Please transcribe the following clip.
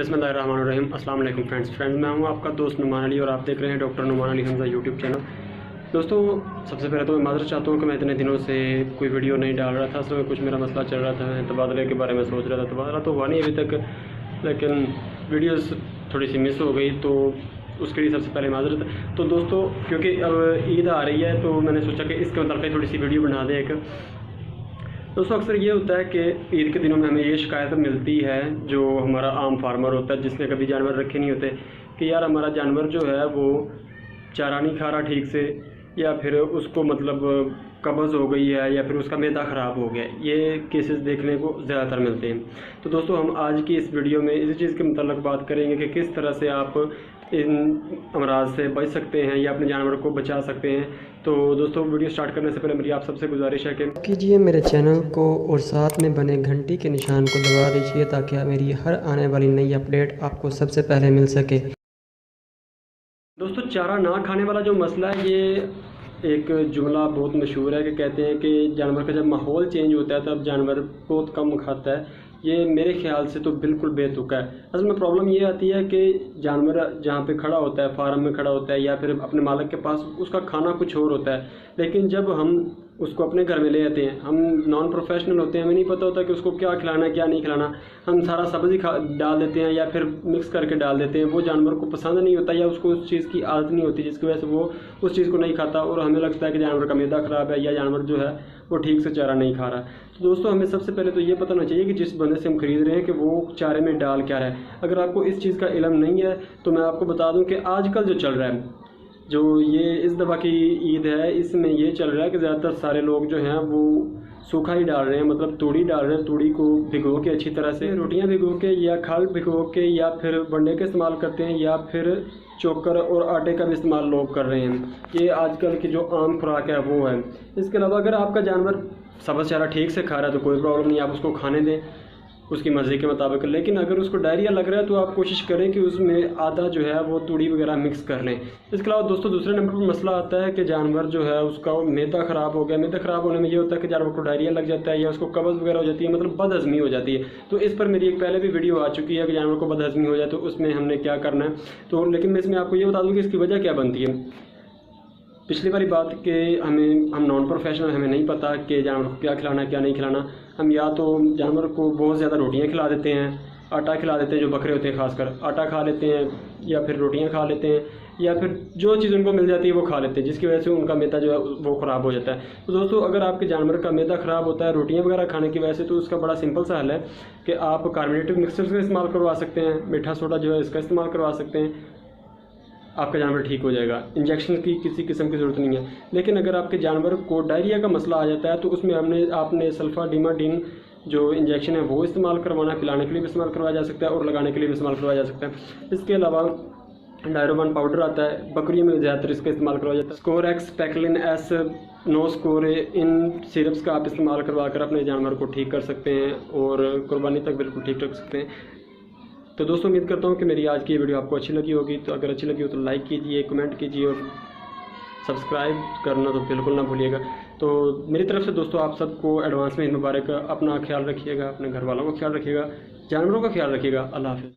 बिस्मिल्लाहिर्रहमानिर्रहीम। अस्सलाम वालेकुम फ्रेंड्स, मैं हूं आपका दोस्त नुमान अली और आप देख रहे हैं doctor Numan Ali Hamza YouTube channel. दोस्तों, सबसे पहले तो मैं माज़रत चाहता हूं कि मैं इतने दिनों से कोई वीडियो नहीं डाल रहा था। असल में कुछ मेरा मसला चल रहा था, मैं तबादले के बारे में सोच रहा था। तबादला तो हुआ नहीं अभी तक, लेकिन वीडियोज़ थोड़ी सी मिस हो गई, तो उसके लिए सबसे पहले माज़रत। तो दोस्तों, क्योंकि अब ईद आ रही है तो मैंने सोचा कि इसके मतलब थोड़ी सी वीडियो बना दें एक। दोस्तों, अक्सर ये होता है कि ईद के दिनों में हमें ये शिकायत मिलती है, जो हमारा आम फार्मर होता है जिसने कभी जानवर रखे नहीं होते, कि यार हमारा जानवर जो है वो चारा नहीं खा रहा ठीक से, या फिर उसको मतलब कब्ज़ हो गई है, या फिर उसका मैदा ख़राब हो गया। ये केसेस देखने को ज़्यादातर मिलते हैं। तो दोस्तों, हम आज की इस वीडियो में इसी चीज़ के मतलब बात करेंगे कि किस तरह से आप इन अमराज से बच सकते हैं या अपने जानवर को बचा सकते हैं। तो दोस्तों, वीडियो स्टार्ट करने से पहले मेरी आप सबसे गुजारिश है कि कीजिए मेरे चैनल को और साथ में बने घंटी के निशान को दबा दीजिए ताकि मेरी हर आने वाली नई अपडेट आपको सबसे पहले मिल सके। दोस्तों, चारा ना खाने वाला जो मसला है, ये एक जुमला बहुत मशहूर है कि कहते हैं कि जानवर का जब माहौल चेंज होता है तब जानवर बहुत कम खाता है। ये मेरे ख्याल से तो बिल्कुल बेतुका है। असल में प्रॉब्लम ये आती है कि जानवर जहाँ पे खड़ा होता है, फार्म में खड़ा होता है या फिर अपने मालिक के पास, उसका खाना कुछ और होता है। लेकिन जब हम उसको अपने घर में ले आते हैं, हम नॉन प्रोफेशनल होते हैं, हमें नहीं पता होता कि उसको क्या खिलाना है क्या नहीं खिलाना। हम सारा सब्ज़ी डाल देते हैं या फिर मिक्स करके डाल देते हैं। वो जानवर को पसंद नहीं होता या उसको उस चीज़ की आदत नहीं होती, जिसकी वजह से वो उस चीज़ को नहीं खाता और हमें लगता है कि जानवर का मैदा ख़राब है या जानवर जो है वो ठीक से चारा नहीं खा रहा। तो दोस्तों, हमें सबसे पहले तो ये पता होना चाहिए कि जिस बंदे से हम ख़रीद रहे हैं कि वो चारे में डाल क्या रहा है। अगर आपको इस चीज़ का इल्म नहीं है तो मैं आपको बता दूं कि आजकल जो चल रहा है, जो ये इस दफ़ा की ईद है, इसमें ये चल रहा है कि ज़्यादातर सारे लोग जो हैं वो सूखा ही डाल रहे हैं, मतलब तूड़ी डाल रहे हैं। तूड़ी को भिगो के अच्छी तरह से, रोटियां भिगो के या खाल भिगो के, या फिर बंडे का इस्तेमाल करते हैं, या फिर चोकर और आटे का भी इस्तेमाल लोग कर रहे हैं। ये आजकल की जो आम खुराक है वो है। इसके अलावा अगर आपका जानवर सब्ज़ चारा ठीक से खा रहा है तो कोई प्रॉब्लम नहीं, आप उसको खाने दें उसकी मर्ज़ी के मुताबिक। लेकिन अगर उसको डायरिया लग रहा है तो आप कोशिश करें कि उसमें आधा जो है वो तूड़ी वगैरह मिक्स कर लें। इसके अलावा दोस्तों, दूसरे नंबर पर मसला आता है कि जानवर जो है उसका मैदा ख़राब हो गया। मैदा ख़राब होने में ये होता है कि जानवर को डायरिया लग जाता है या उसको कब्ज़ वगैरह हो जाती है, मतलब बदहज़मी हो जाती है। तो इस पर मेरी एक पहले भी वीडियो आ चुकी है कि जानवर को बदहज़मी हो जाए तो उसमें हमने क्या करना है। तो लेकिन मैं इसमें आपको ये बता दूँ कि इसकी वजह क्या बनती है। पिछली वाली बात कि हम नॉन प्रोफेशनल, हमें नहीं पता कि जानवर को क्या खिलाना क्या नहीं खिलाना। हम या तो जानवर को बहुत ज़्यादा रोटियां खिला देते हैं, आटा खिला देते हैं, जो बकरे होते हैं खासकर आटा खा लेते हैं, या फिर रोटियां खा लेते हैं, या फिर जो चीज़ उनको मिल जाती है वो खा लेते हैं, जिसकी वजह से उनका मैदा जो है वो ख़राब हो जाता है। तो दोस्तों, अगर आपके जानवर का मैदा ख़राब होता है रोटियां वगैरह खाने की वजह से, तो उसका बड़ा सिंपल सा हल है कि आप कार्बोनेटेड मिक्सचर का इस्तेमाल करवा सकते हैं। मीठा सोडा जो है इसका इस्तेमाल करवा सकते हैं, आपका जानवर ठीक हो जाएगा। इंजेक्शन की किसी किस्म की ज़रूरत नहीं है। लेकिन अगर आपके जानवर को डायरिया का मसला आ जाता है तो उसमें आपने सल्फाडिमाडीन जो इंजेक्शन है वो इस्तेमाल करवाना है। पिलाने के लिए भी इस्तेमाल करवाया जा सकता है और लगाने के लिए भी इस्तेमाल करवाया जा सकता है। इसके अलावा डायरोवन पाउडर आता है, बकरियों में ज़्यादातर इसका इस्तेमाल करवाया जाता है। स्कोरेक्स, पैक्लिन एस, नो स्कोर, इन सिरप्स का आप इस्तेमाल करवा कर अपने जानवर को ठीक कर सकते हैं और कुर्बानी तक बिल्कुल ठीक रख सकते हैं। तो दोस्तों, उम्मीद करता हूँ कि मेरी आज की वीडियो आपको अच्छी लगी होगी। तो अगर अच्छी लगी हो तो लाइक कीजिए, कमेंट कीजिए और सब्सक्राइब करना तो बिल्कुल ना भूलिएगा। तो मेरी तरफ से दोस्तों आप सबको एडवांस में मुबारक। अपना ख्याल रखिएगा, अपने घर वालों का ख्याल रखिएगा, जानवरों का ख्याल रखिएगा। अल्लाह हाफ़िज़।